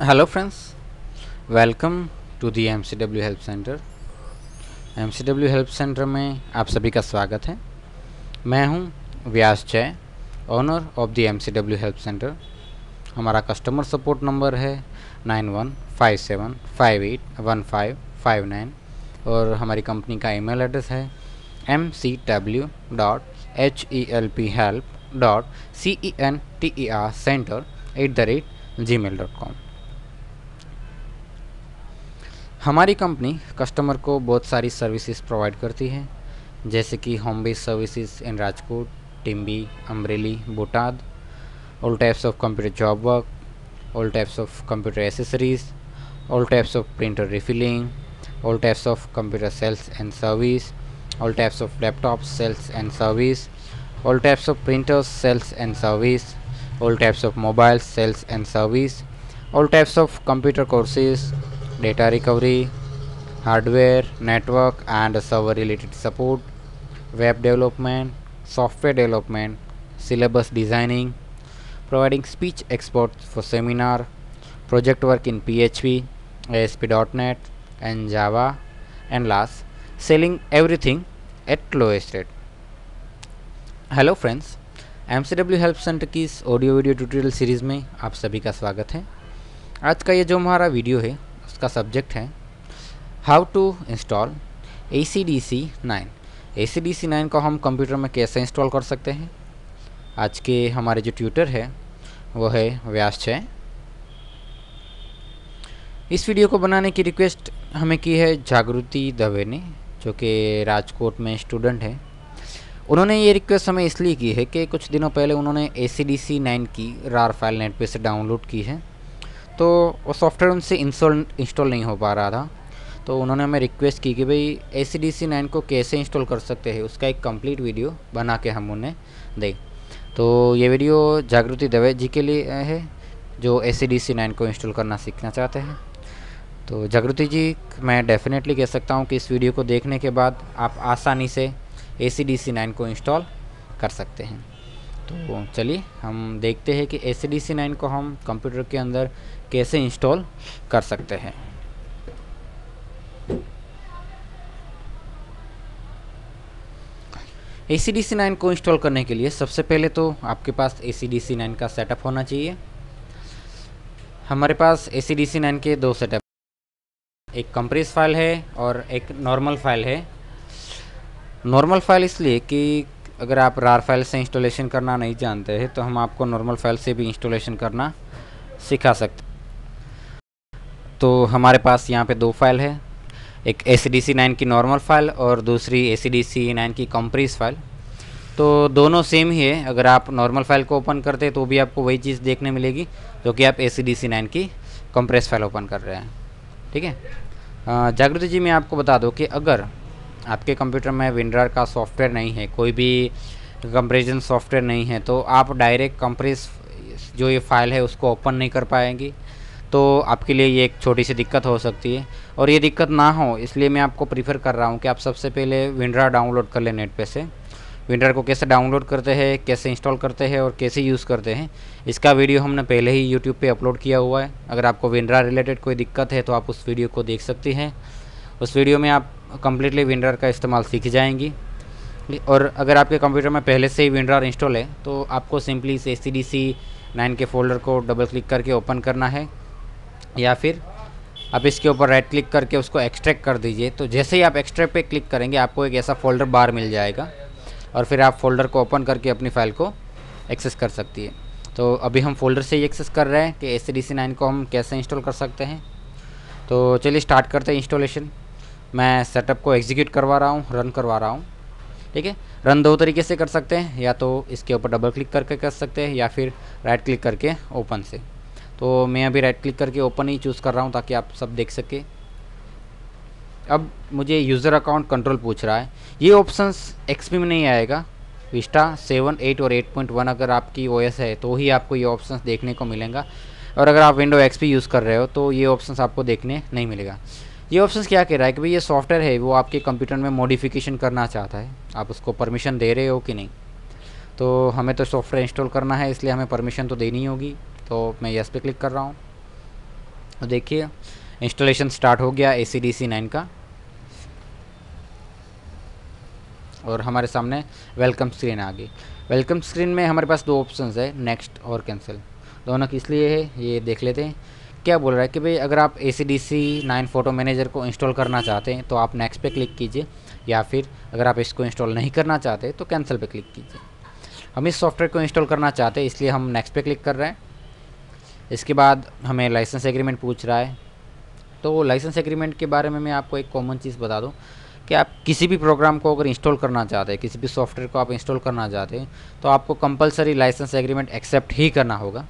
Hello friends, welcome to the MCW help centre. MCW help centre में आप सभी का स्वागत है। मैं हूं व्यास जय, owner of the MCW help centre. हमारा कस्टमर सपोर्ट नंबर है 9157581559 और हमारी कंपनी का ईमेल एड्रेस है mcw.help.centercenter@gmail.com। हमारी कंपनी कस्टमर को बहुत सारी सर्विसेज प्रोवाइड करती है, जैसे कि home based services in Rajkot, Timbi, Amreli, Botad, all types of computer job work, all types of computer accessories, all types of printer refilling, all types of computer sales and service, all types of laptop sales and service, all types of printers sales and service, all types of mobile sales and service, all types of computer courses, data recovery, hardware, network and server related support, web development, software development, syllabus designing, providing speech experts for seminar, project work in PHP, ASP.NET and Java, and last, selling everything at lowest rate. Hello friends, MCW help centre की इस audio video tutorial series में आप सभी का स्वागत है। आज का ये जो हमारा वीडियो है उसका सब्जेक्ट है how to install ACDC 9। ACDC 9 को हम कंप्यूटर में कैसे इंस्टॉल कर सकते हैं। आज के हमारे जो ट्यूटर है वो है व्यास जय। इस वीडियो को बनाने की रिक्वेस्ट हमें की है जागृति दवे ने, जो कि राजकोट में स्टूडेंट है। उन्होंने ये रिक्वेस्ट हमें इसलिए की है कि कुछ दिनों पहले उन्होंने ACDC 9 की रार फाइल नेट पे से डाउनलोड की है, तो वो सॉफ्टवेयर उनसे इंस्टॉल नहीं हो पा रहा था। तो उन्होंने हमें रिक्वेस्ट की कि भाई ACDC 9 को कैसे इंस्टॉल कर सकते हैं, उसका एक कंप्लीट वीडियो बना के हम उन्हें दें। तो ये वीडियो जागृति दवे जी के लिए है, जो ACDC 9 को इंस्टॉल करना सीखना चाहते हैं। तो जागृति जी, मैं डेफिनेटली कह सकता हूँ कि इस वीडियो को देखने के बाद आप आसानी से ACDC 9 को इंस्टॉल कर सकते हैं। तो चलिए हम देखते हैं कि ACDC 9 को हम कंप्यूटर के अंदर कैसे इंस्टॉल कर सकते हैं। ACDC 9 को इंस्टॉल करने के लिए सबसे पहले तो आपके पास ACDC 9 का सेटअप होना चाहिए। हमारे पास ACDC 9 के दो सेटअप, एक कंप्रेस फाइल है और एक नॉर्मल फाइल है। नॉर्मल फाइल इसलिए कि अगर आप रार फाइल से इंस्टॉलेशन करना नहीं जानते हैं तो हम आपको नॉर्मल फाइल से भी इंस्टॉलेशन करना सिखा सकते। तो हमारे पास यहाँ पे दो फाइल है, एक ACDC 9 की नॉर्मल फाइल और दूसरी ACDC 9 की कंप्रेस फाइल। तो दोनों सेम ही है। अगर आप नॉर्मल फाइल को ओपन करते हैं तो भी आपको वही चीज़ देखने मिलेगी जो कि आप ACDC 9 की कंप्रेस फाइल ओपन कर रहे हैं। ठीक है। जागृति जी, मैं आपको बता दूँ कि अगर आपके कंप्यूटर में विंडर का सॉफ्टवेयर नहीं है, कोई भी कंप्रेशन सॉफ्टवेयर नहीं है, तो आप डायरेक्ट कंप्रेस जो ये फाइल है उसको ओपन नहीं कर पाएंगे। तो आपके लिए ये एक छोटी सी दिक्कत हो सकती है, और ये दिक्कत ना हो इसलिए मैं आपको प्रीफर कर रहा हूँ कि आप सबसे पहले विंडर डाउनलोड कर लें नेट पे से। विंडर को कैसे डाउनलोड करते हैं, कैसे इंस्टॉल करते हैं और कैसे यूज़ करते हैं, इसका वीडियो हमने पहले ही यूट्यूब पे अपलोड किया हुआ है। अगर आपको विंडर रिलेटेड कोई दिक्कत है तो आप उस वीडियो को देख सकते हैं। उस वीडियो में आप कम्प्लीटली विंडर का इस्तेमाल सीख जाएंगी। और अगर आपके कंप्यूटर में पहले से ही विंडर इंस्टॉल है तो आपको सिंपली इस ACDC 9 के फोल्डर को डबल क्लिक करके ओपन करना है, या फिर आप इसके ऊपर राइट क्लिक करके उसको एक्सट्रैक्ट कर दीजिए। तो जैसे ही आप एक्सट्रैक्ट पे क्लिक करेंगे आपको एक ऐसा फोल्डर बार मिल जाएगा, और फिर आप फोल्डर को ओपन करके अपनी फ़ाइल को एक्सेस कर सकती है। तो अभी हम फोल्डर से ही एक्सेस कर रहे हैं कि ACDC 9 को हम कैसे इंस्टॉल कर सकते हैं। तो चलिए स्टार्ट करते हैं इंस्टॉलेशन। मैं सेटअप को एग्जीक्यूट करवा रहा हूँ, रन करवा रहा हूँ। ठीक है। रन दो तरीके से कर सकते हैं, या तो इसके ऊपर डबल क्लिक करके कर सकते हैं या फिर राइट क्लिक करके ओपन से। तो मैं अभी राइट क्लिक करके ओपन ही चूज़ कर रहा हूँ ताकि आप सब देख सके। अब मुझे यूज़र अकाउंट कंट्रोल पूछ रहा है। ये ऑप्शंस XP में नहीं आएगा। विस्टा 7, 8 और 8.1 अगर आपकी OS है तो ही आपको ये ऑप्शंस देखने को मिलेगा, और अगर आप विंडो XP यूज़ कर रहे हो तो ये ऑप्शंस आपको देखने नहीं मिलेगा। ये ऑप्शंस क्या कह रहा है कि भाई ये सॉफ्टवेयर है वो आपके कंप्यूटर में मॉडिफिकेशन करना चाहता है, आप उसको परमिशन दे रहे हो कि नहीं। तो हमें तो सॉफ्टवेयर इंस्टॉल करना है इसलिए हमें परमिशन तो देनी होगी। तो मैं यस पे क्लिक कर रहा हूँ। तो देखिए इंस्टॉलेशन स्टार्ट हो गया ACDC 9 का, और हमारे सामने वेलकम स्क्रीन आ गई। वेलकम स्क्रीन में हमारे पास दो ऑप्शंस है, नेक्स्ट और कैंसिल। दोनों किस लिए है ये देख लेते हैं। क्या बोल रहा है कि भाई अगर आप ACDC 9 फोटो मैनेजर को इंस्टॉल करना चाहते हैं तो आप नेक्स्ट पे क्लिक कीजिए, या फिर अगर आप इसको इंस्टॉल नहीं करना चाहते तो कैंसिल पे क्लिक कीजिए। हम इस सॉफ्टवेयर को इंस्टॉल करना चाहते हैं इसलिए हम नेक्स्ट पे क्लिक कर रहे हैं। इसके बाद हमें लाइसेंस एग्रीमेंट पूछ रहा है। तो लाइसेंस एग्रीमेंट के बारे में मैं आपको एक कॉमन चीज़ बता दूं कि आप किसी भी प्रोग्राम को अगर इंस्टॉल करना चाहते हैं, किसी भी सॉफ्टवेयर को आप इंस्टॉल करना चाहते हैं, तो आपको कंपलसरी लाइसेंस एग्रीमेंट एक्सेप्ट ही करना होगा।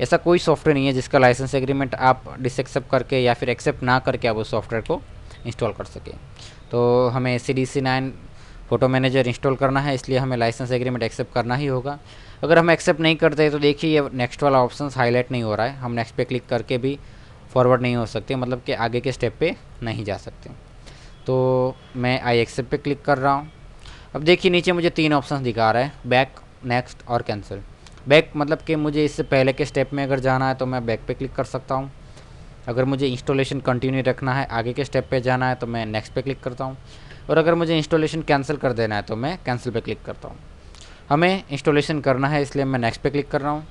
ऐसा कोई सॉफ्टवेयर नहीं है जिसका लाइसेंस एग्रीमेंट आप डिसएक्सेप्ट करके या फिर एक्सेप्ट ना करके आप उस सॉफ्टवेयर को इंस्टॉल कर सकें। तो हमें ACDC 9 फ़ोटो मैनेजर इंस्टॉल करना है, इसलिए हमें लाइसेंस एग्रीमेंट एक्सेप्ट करना ही होगा। अगर हम एक्सेप्ट नहीं करते तो देखिए ये नेक्स्ट वाला ऑप्शन हाईलाइट नहीं हो रहा है, हम नेक्स्ट पे क्लिक करके भी फॉरवर्ड नहीं हो सकते, मतलब कि आगे के स्टेप पे नहीं जा सकते। तो मैं आई एक्सेप्ट पे क्लिक कर रहा हूँ। अब देखिए नीचे मुझे 3 ऑप्शन दिखा रहा है, बैक, नेक्स्ट और कैंसिल। बैक मतलब कि मुझे इससे पहले के स्टेप में अगर जाना है तो मैं बैक पे क्लिक कर सकता हूँ। अगर मुझे इंस्टॉलेशन कंटिन्यू रखना है, आगे के स्टेप पे जाना है तो मैं नेक्स्ट पे क्लिक करता हूँ, और अगर मुझे इंस्टॉलेशन कैंसिल कर देना है तो मैं कैंसिल पे क्लिक करता हूँ। हमें इंस्टॉलेशन करना है इसलिए मैं नेक्स्ट पे क्लिक कर रहा हूँ।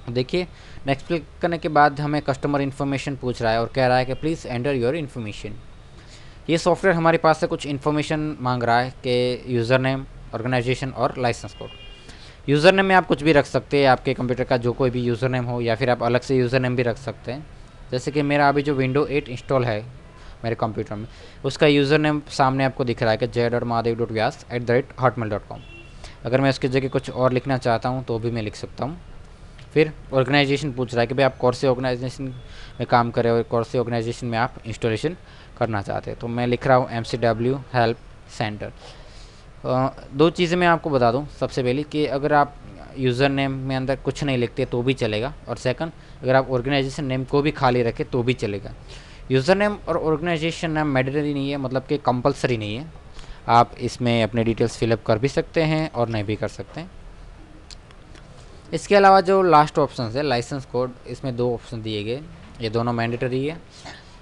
देखिए नेक्स्ट क्लिक करने के बाद हमें कस्टमर इन्फॉर्मेशन पूछ रहा है और कह रहा है कि प्लीज़ एंटर योर इन्फॉर्मेशन। ये सॉफ्टवेयर हमारे पास से कुछ इन्फॉर्मेशन मांग रहा है कि यूज़र नेम, ऑर्गेनाइजेशन और लाइसेंस कोड। यूज़र नेम में आप कुछ भी रख सकते हैं, आपके कंप्यूटर का जो कोई भी यूज़र नेम हो, या फिर आप अलग से यूज़र नेम भी रख सकते हैं। जैसे कि मेरा अभी जो विंडो 8 इंस्टॉल है मेरे कंप्यूटर में, उसका यूज़र नेम सामने आपको दिख रहा है कि jay.mahadev.vyas@hotmail.com। अगर मैं उसकी जगह कुछ और लिखना चाहता हूँ तो भी मैं लिख सकता हूँ। फिर ऑर्गेनाइजेशन पूछ रहा है कि भाई आप कौन से ऑर्गेनाइजेशन में काम करें और कौन से ऑर्गेनाइजेशन में आप इंस्टॉलेशन करना चाहते हैं। तो मैं लिख रहा हूँ MCW हेल्प सेंटर। दो चीज़ें मैं आपको बता दूं, सबसे पहले कि अगर आप यूज़र नेम में अंदर कुछ नहीं लिखते तो भी चलेगा, और सेकंड अगर आप ऑर्गेनाइजेशन नेम को भी खाली रखें तो भी चलेगा। यूज़र नेम और ऑर्गेनाइजेशन नेम मैंडेटरी नहीं है, मतलब कि कंपलसरी नहीं है। आप इसमें अपने डिटेल्स फिलअप कर भी सकते हैं और नहीं भी कर सकते हैं। इसके अलावा जो लास्ट ऑप्शन है लाइसेंस कोड, इसमें 2 ऑप्शन दिए गए, ये दोनों मैंडेटरी है।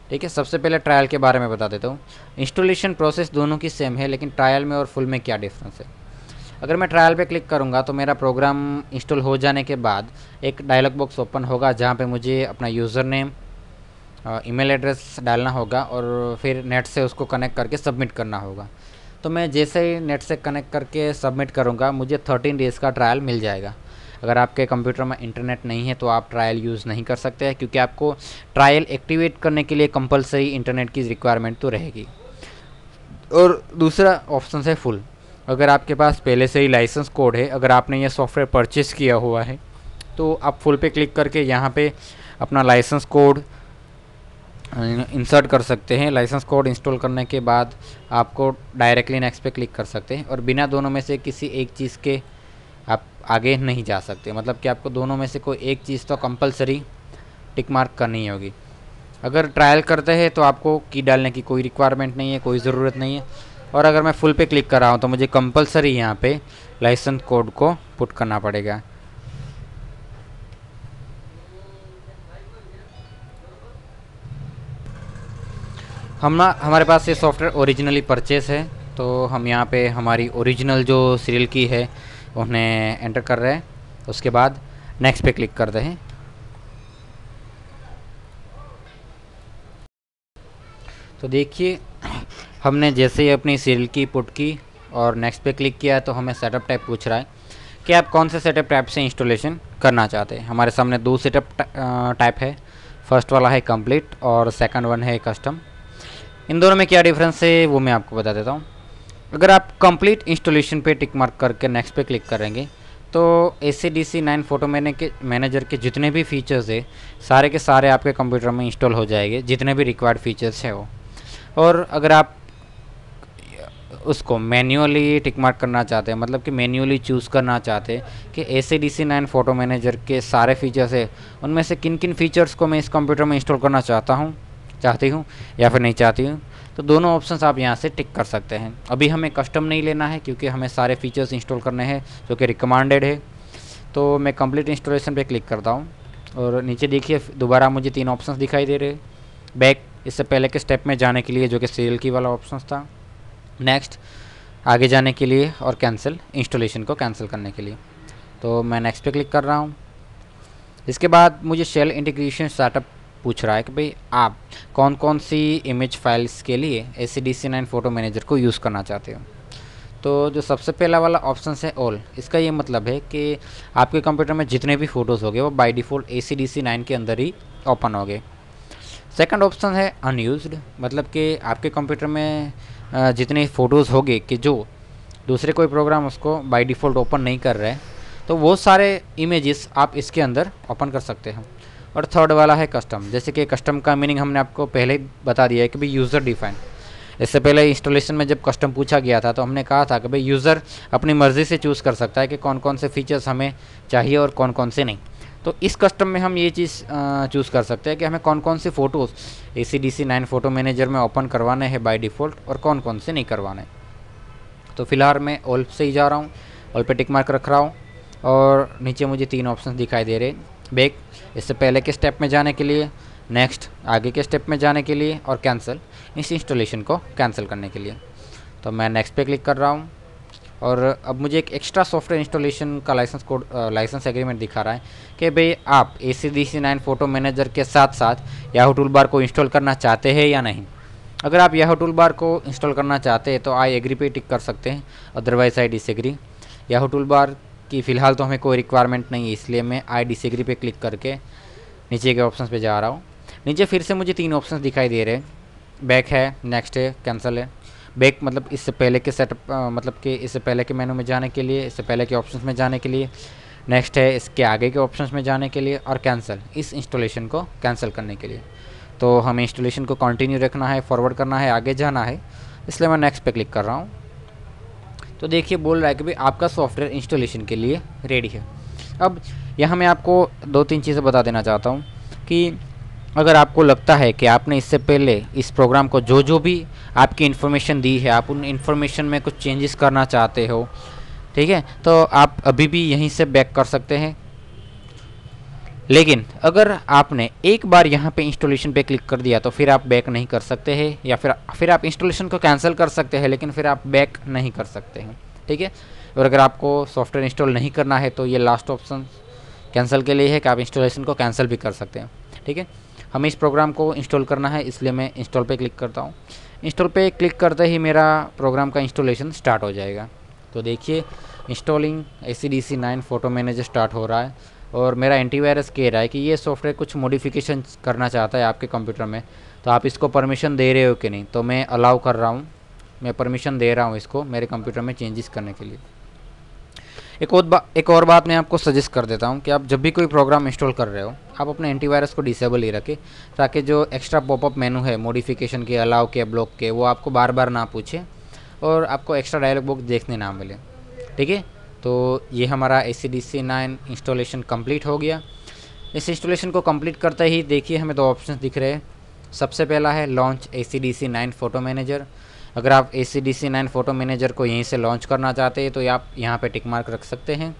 ठीक है, सबसे पहले ट्रायल के बारे में बता देता हूँ। इंस्टॉलेशन प्रोसेस दोनों की सेम है, लेकिन ट्रायल में और फुल में क्या डिफरेंस है। अगर मैं ट्रायल पे क्लिक करूँगा तो मेरा प्रोग्राम इंस्टॉल हो जाने के बाद एक डायलॉग बॉक्स ओपन होगा जहाँ पे मुझे अपना यूज़र नेम, ईमेल एड्रेस डालना होगा और फिर नेट से उसको कनेक्ट करके सबमिट करना होगा। तो मैं जैसे ही नेट से कनेक्ट करके सबमिट करूँगा मुझे 13 डेज़ का ट्रायल मिल जाएगा। अगर आपके कंप्यूटर में इंटरनेट नहीं है तो आप ट्रायल यूज़ नहीं कर सकते हैं, क्योंकि आपको ट्रायल एक्टिवेट करने के लिए कंपलसरी इंटरनेट की रिक्वायरमेंट तो रहेगी। और दूसरा ऑप्शन है फुल। अगर आपके पास पहले से ही लाइसेंस कोड है, अगर आपने ये सॉफ्टवेयर परचेज़ किया हुआ है तो आप फुल पे क्लिक करके यहाँ पे अपना लाइसेंस कोड इंसर्ट कर सकते हैं। लाइसेंस कोड इंस्टॉल करने के बाद आपको डायरेक्टली नेक्स्ट पे क्लिक कर सकते हैं, और बिना दोनों में से किसी एक चीज़ के आप आगे नहीं जा सकते। मतलब कि आपको दोनों में से कोई एक चीज़ तो कंपलसरी टिक मार्क करनी होगी। अगर ट्रायल करते हैं तो आपको की डालने की कोई रिक्वायरमेंट नहीं है, कोई ज़रूरत नहीं है। और अगर मैं फुल पे क्लिक कर रहा हूँ तो मुझे कंपलसरी यहाँ पे लाइसेंस कोड को पुट करना पड़ेगा। हमारे पास ये सॉफ्टवेयर ओरिजिनली परचेस है, तो हम यहाँ पे हमारी ओरिजिनल जो सीरियल की है उन्हें एंटर कर रहे हैं। उसके बाद नेक्स्ट पे क्लिक करते हैं। तो देखिए हमने जैसे ही अपनी सीरियल की पुट की और नेक्स्ट पे क्लिक किया तो हमें सेटअप टाइप पूछ रहा है कि आप कौन से सेटअप टाइप से इंस्टॉलेशन करना चाहते हैं। हमारे सामने 2 सेटअप टाइप है, फर्स्ट वाला है कंप्लीट और सेकंड वन है कस्टम। इन दोनों में क्या डिफरेंस है वो मैं आपको बता देता हूँ। अगर आप कंप्लीट इंस्टॉलेशन पे टिक मार्क करके नेक्स्ट पे क्लिक करेंगे तो ACDC 9 फोटो मैनेजर के जितने भी फीचर्स है सारे के सारे आपके कंप्यूटर में इंस्टॉल हो जाएंगे, जितने भी रिक्वायर्ड फीचर्स है वो। और अगर आप उसको मैन्युअली टिक मार्क करना चाहते हैं, मतलब कि मैन्युअली चूज़ करना चाहते हैं कि ACDC 9 फोटो मैनेजर के सारे फीचर्स है उनमें से किन किन फीचर्स को मैं इस कंप्यूटर में इंस्टॉल करना चाहती हूँ या फिर नहीं चाहती हूँ, तो दोनों ऑप्शंस आप यहाँ से टिक कर सकते हैं। अभी हमें कस्टम नहीं लेना है क्योंकि हमें सारे फीचर्स इंस्टॉल करने हैं जो कि रिकमेंडेड है। तो मैं कंप्लीट इंस्टॉलेशन पे क्लिक करता हूँ और नीचे देखिए दोबारा मुझे 3 ऑप्शंस दिखाई दे रहे हैं। बैक इससे पहले के स्टेप में जाने के लिए जो कि सीरियल की वाला ऑप्शन था, नेक्स्ट आगे जाने के लिए, और कैंसिल इंस्टॉलेशन को कैंसिल करने के लिए। तो मैं नेक्स्ट पे क्लिक कर रहा हूँ। इसके बाद मुझे शेल इंटीग्रेशन सेटअप पूछ रहा है कि भाई आप कौन कौन सी इमेज फाइल्स के लिए ACDC9 फ़ोटो मैनेजर को यूज़ करना चाहते हो। तो जो सबसे पहला वाला ऑप्शन है ऑल, इसका ये मतलब है कि आपके कंप्यूटर में जितने भी फ़ोटोज़ होंगे वो बाय डिफ़ॉल्ट ACDC9 के अंदर ही ओपन होंगे। सेकंड ऑप्शन है अनयूज्ड, मतलब कि आपके कंप्यूटर में जितने फ़ोटोज़ होंगे कि जो दूसरे कोई प्रोग्राम उसको बाय डिफ़ॉल्ट ओपन नहीं कर रहे हैं, तो वो सारे इमेजेस आप इसके अंदर ओपन कर सकते हैं। और थर्ड वाला है कस्टम, जैसे कि कस्टम का मीनिंग हमने आपको पहले ही बता दिया है कि भाई यूज़र डिफाइन। इससे पहले इंस्टॉलेशन में जब कस्टम पूछा गया था तो हमने कहा था कि भाई यूज़र अपनी मर्ज़ी से चूज़ कर सकता है कि कौन कौन से फीचर्स हमें चाहिए और कौन कौन से नहीं। तो इस कस्टम में हम ये चीज़ चूज़ कर सकते हैं कि हमें कौन कौन से फ़ोटोज़ ACDC9 फ़ोटो मैनेजर में ओपन करवाने हैं बाय डिफ़ॉल्ट और कौन कौन से नहीं करवाने। तो फिलहाल मैं ऑल से ही जा रहा हूँ, ऑल पे टिक मार्क रख रहा हूँ। और नीचे मुझे 3 ऑप्शन दिखाई दे रहे, बैक इससे पहले के स्टेप में जाने के लिए, नेक्स्ट आगे के स्टेप में जाने के लिए, और कैंसिल इस इंस्टॉलेशन को कैंसिल करने के लिए। तो मैं नेक्स्ट पे क्लिक कर रहा हूँ। और अब मुझे एक एक्स्ट्रा सॉफ्टवेयर इंस्टॉलेशन का लाइसेंस एग्रीमेंट दिखा रहा है कि भाई आप ACDC9 फ़ोटो मैनेजर के साथ साथ याहू टूलबार को इंस्टॉल करना चाहते हैं या नहीं। अगर आप याहू टूलबार को इंस्टॉल करना चाहते हैं तो आई एग्री पे टिक कर सकते हैं, otherwise I disagree. Yahoo toolbar की फ़िलहाल तो हमें कोई रिक्वायरमेंट नहीं है, इसलिए मैं आई डिसएग्री पे क्लिक करके नीचे के ऑप्शन पे जा रहा हूँ। नीचे फिर से मुझे 3 ऑप्शन दिखाई दे रहे हैं, बैक है, नेक्स्ट है, कैंसिल है। बैक मतलब इससे पहले के सेटअप मतलब कि इससे पहले के मेनू में जाने के लिए, इससे पहले के ऑप्शंस में जाने के लिए, नेक्स्ट है इसके आगे के ऑप्शंस में जाने के लिए, और कैंसिल इस इंस्टॉलेशन को कैंसिल करने के लिए। तो हमें इंस्टॉलेशन को कंटिन्यू रखना है, फॉरवर्ड करना है, आगे जाना है, इसलिए मैं नेक्स्ट पे क्लिक कर रहा हूँ। तो देखिए बोल रहा है कि भाई आपका सॉफ्टवेयर इंस्टॉलेशन के लिए रेडी है। अब यहाँ मैं आपको 2-3 चीज़ें बता देना चाहता हूँ कि अगर आपको लगता है कि आपने इससे पहले इस प्रोग्राम को जो भी आपकी इन्फॉर्मेशन दी है, आप उन इन्फॉर्मेशन में कुछ चेंजेस करना चाहते हो, ठीक है, तो आप अभी भी यहीं से बैक कर सकते हैं। लेकिन अगर आपने एक बार यहाँ पे इंस्टॉलेशन पे क्लिक कर दिया तो फिर आप बैक नहीं कर सकते हैं, या फिर आप इंस्टॉलेशन को कैंसिल कर सकते हैं लेकिन फिर आप बैक नहीं कर सकते हैं, ठीक है। और अगर आपको सॉफ्टवेयर इंस्टॉल नहीं करना है तो ये लास्ट ऑप्शन कैंसिल के लिए है कि आप इंस्टॉलेशन को कैंसिल भी कर सकते हैं, ठीक है। हमें इस प्रोग्राम को इंस्टॉल करना है, इसलिए मैं इंस्टॉल पे क्लिक करता हूँ। इंस्टॉल पे क्लिक करते ही मेरा प्रोग्राम का इंस्टॉलेशन स्टार्ट हो जाएगा। तो देखिए installing ACDC9 photo manager start हो रहा है और मेरा एंटीवायरस कह रहा है कि ये सॉफ्टवेयर कुछ मॉडिफिकेशन करना चाहता है आपके कंप्यूटर में, तो आप इसको परमिशन दे रहे हो कि नहीं। तो मैं अलाउ कर रहा हूँ, मैं परमिशन दे रहा हूँ इसको मेरे कंप्यूटर में चेंजेस करने के लिए। एक और बात मैं आपको सजेस्ट कर देता हूँ कि आप जब भी कोई प्रोग्राम इंस्टॉल कर रहे हो आप अपने एंटीवायरस को डिसेबल ही रखें, ताकि जो एक्स्ट्रा पॉपअप मेनू है मॉडिफिकेशन के, अलाउ के, ब्लॉक के, वो आपको बार बार ना पूछे और आपको एक्स्ट्रा डायलॉग बॉक्स देखने ना मिले, ठीक है। तो ये हमारा ACDC9 इंस्टॉलेशन कंप्लीट हो गया। इस इंस्टॉलेशन को कंप्लीट करते ही देखिए हमें 2 ऑप्शन दिख रहे हैं। सबसे पहला है लॉन्च ACDC9 फ़ोटो मैनेजर। अगर आप ACDC9 फ़ोटो मैनेजर को यहीं से लॉन्च करना चाहते हैं तो आप यहाँ पे टिक मार्क रख सकते हैं,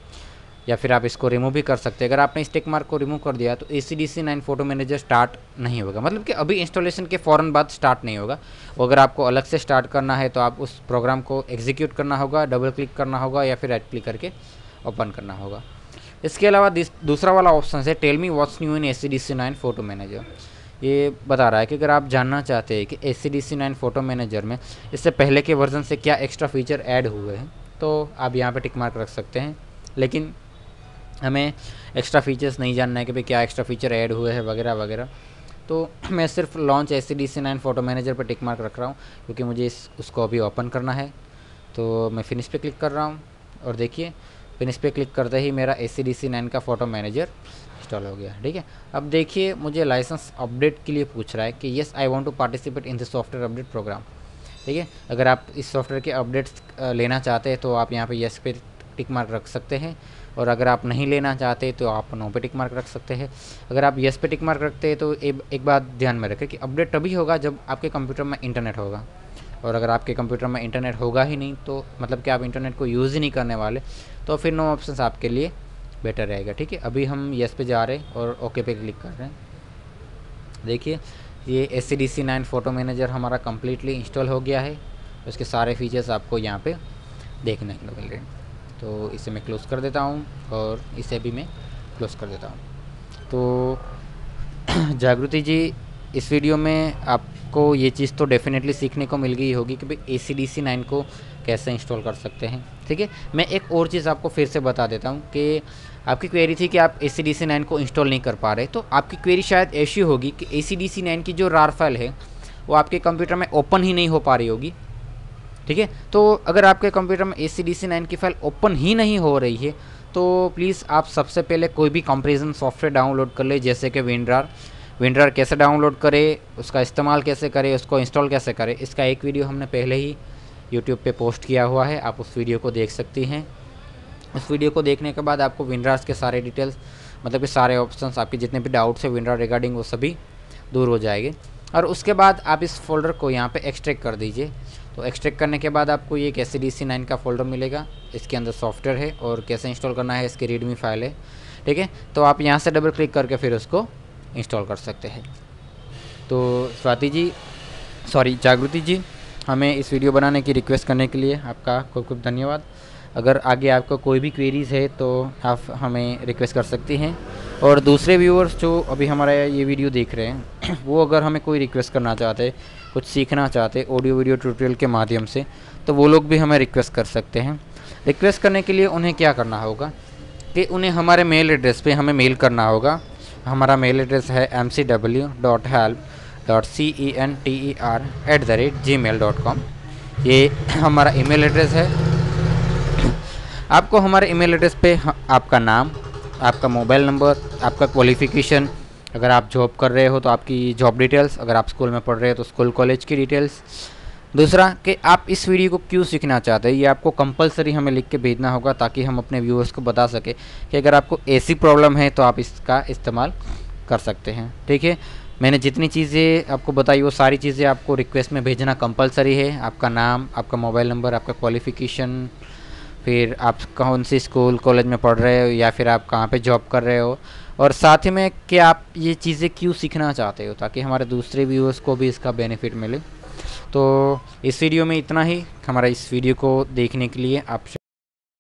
या फिर आप इसको रिमूव भी कर सकते हैं। अगर आपने इस टिक मार्क को रिमूव कर दिया तो ACDC9 फ़ोटो मैनेजर स्टार्ट नहीं होगा, मतलब कि अभी इंस्टॉलेशन के फ़ौरन बाद स्टार्ट नहीं होगा। और अगर आपको अलग से स्टार्ट करना है तो आप उस प्रोग्राम को एग्जीक्यूट करना होगा, डबल क्लिक करना होगा या फिर राइट क्लिक करके ओपन करना होगा। इसके अलावा दूसरा वाला ऑप्शन है tell me what's new in ACDC9 photo manager. ये बता रहा है कि अगर आप जानना चाहते हैं कि ACDC9 फ़ोटो मैनेजर में इससे पहले के वर्जन से क्या एक्स्ट्रा फीचर ऐड हुए हैं, तो आप यहाँ पे टिक मार्क रख सकते हैं। लेकिन हमें एक्स्ट्रा फीचर्स नहीं जानना है कि भाई क्या एक्स्ट्रा फीचर ऐड हुए हैं वगैरह वगैरह, तो मैं सिर्फ लॉन्च ACDC9 फ़ोटो मैनेजर पर टिक मार्क रख रहा हूँ क्योंकि मुझे उसको अभी ओपन करना है। तो मैं फिनिश पे क्लिक कर रहा हूँ और देखिए फिनिश पे क्लिक करते ही मेरा ACDC9 का फ़ोटो मैनेजर इंस्टॉल हो गया, ठीक है। अब देखिए मुझे लाइसेंस अपडेट के लिए पूछ रहा है कि yes I want to participate in the software update program, ठीक है। अगर आप इस सॉफ्टवेयर के अपडेट्स लेना चाहते हैं तो आप यहाँ पे येस पे टिक मार्क रख सकते हैं, और अगर आप नहीं लेना चाहते तो आप नो पे टिक मार्क रख सकते हैं। अगर आप येस पे टिक मार्क रखते हैं तो एक बात ध्यान में रखें कि अपडेट तभी होगा जब आपके कंप्यूटर में इंटरनेट होगा, और अगर आपके कंप्यूटर में इंटरनेट होगा ही नहीं तो मतलब कि आप इंटरनेट को यूज़ ही नहीं करने वाले, तो फिर नो ऑप्शंस आपके लिए बेटर रहेगा। ठीक है, अभी हम यस पे जा रहे हैं और ओके पे क्लिक कर रहे हैं। देखिए ये ACDC9 फ़ोटो मैनेजर हमारा कम्प्लीटली इंस्टॉल हो गया है। उसके सारे फीचर्स आपको यहाँ पे देखने को मिल रहे हैं। तो इसे मैं क्लोज़ कर देता हूँ और इसे भी मैं क्लोज़ कर देता हूँ। तो जागृति जी, इस वीडियो में आपको ये चीज़ तो डेफिनेटली सीखने को मिल गई होगी कि भाई ACDC9 को कैसे इंस्टॉल कर सकते हैं। ठीक है, मैं एक और चीज़ आपको फिर से बता देता हूँ कि आपकी क्वेरी थी कि आप ACDC9 को इंस्टॉल नहीं कर पा रहे, तो आपकी क्वेरी शायद ऐसी होगी कि ACDC9 की जो रार फाइल है वो आपके कंप्यूटर में ओपन ही नहीं हो पा रही होगी। ठीक है, तो अगर आपके कंप्यूटर में ACDC9 की फाइल ओपन ही नहीं हो रही है तो प्लीज़ आप सबसे पहले कोई भी कंपैरिजन सॉफ्टवेयर डाउनलोड कर ले, जैसे कि विंडरार कैसे डाउनलोड करें, उसका इस्तेमाल कैसे करें, उसको इंस्टॉल कैसे करें, इसका एक वीडियो हमने पहले ही यूट्यूब पे पोस्ट किया हुआ है, आप उस वीडियो को देख सकती हैं। उस वीडियो को देखने के बाद आपको विंडरार्स के सारे डिटेल्स, मतलब कि सारे ऑप्शंस, आपके जितने भी डाउट्स है विंडरार रिगार्डिंग, वो सभी दूर हो जाएंगे। और उसके बाद आप इस फोल्डर को यहाँ पे एक्सट्रैक्ट कर दीजिए। तो एक्सट्रैक्ट करने के बाद आपको ये एक ACDC9 का फोल्डर मिलेगा, इसके अंदर सॉफ्टवेयर है और कैसे इंस्टॉल करना है इसकी रीडमी फाइल है। ठीक है, तो आप यहाँ से डबल क्लिक करके फिर उसको इंस्टॉल कर सकते हैं। तो जागृति जी, हमें इस वीडियो बनाने की रिक्वेस्ट करने के लिए आपका खूब खूब धन्यवाद। अगर आगे आपको कोई भी क्वेरीज़ है तो आप हमें रिक्वेस्ट कर सकती हैं। और दूसरे व्यूअर्स जो अभी हमारा ये वीडियो देख रहे हैं वो अगर हमें कोई रिक्वेस्ट करना चाहते हैं, कुछ सीखना चाहते हैं ऑडियो वीडियो ट्यूटोरियल के माध्यम से, तो वो लोग भी हमें रिक्वेस्ट कर सकते हैं। रिक्वेस्ट करने के लिए उन्हें क्या करना होगा कि उन्हें हमारे मेल एड्रेस पे हमें मेल करना होगा। हमारा मेल एड्रेस है mcw.help.center@gmail.com। ये हमारा ईमेल एड्रेस है। आपको हमारे ईमेल एड्रेस पे आपका नाम, आपका मोबाइल नंबर, आपका क्वालिफ़िकेशन, अगर आप जॉब कर रहे हो तो आपकी जॉब डिटेल्स, अगर आप स्कूल में पढ़ रहे हो तो स्कूल कॉलेज की डिटेल्स। दूसरा कि आप इस वीडियो को क्यों सीखना चाहते हैं, ये आपको कंपलसरी हमें लिख के भेजना होगा, ताकि हम अपने व्यूअर्स को बता सकें कि अगर आपको ऐसी प्रॉब्लम है तो आप इसका इस्तेमाल कर सकते हैं। ठीक है, मैंने जितनी चीज़ें आपको बताई वो सारी चीज़ें आपको रिक्वेस्ट में भेजना कंपलसरी है। आपका नाम, आपका मोबाइल नंबर, आपका क्वालिफ़िकेशन, फिर आप कौन सी स्कूल कॉलेज में पढ़ रहे हो या फिर आप कहाँ पे जॉब कर रहे हो, और साथ ही में कि आप ये चीज़ें क्यों सीखना चाहते हो, ताकि हमारे दूसरे व्यूअर्स को भी इसका बेनिफिट मिले। तो इस वीडियो में इतना ही। हमारा इस वीडियो को देखने के लिए आप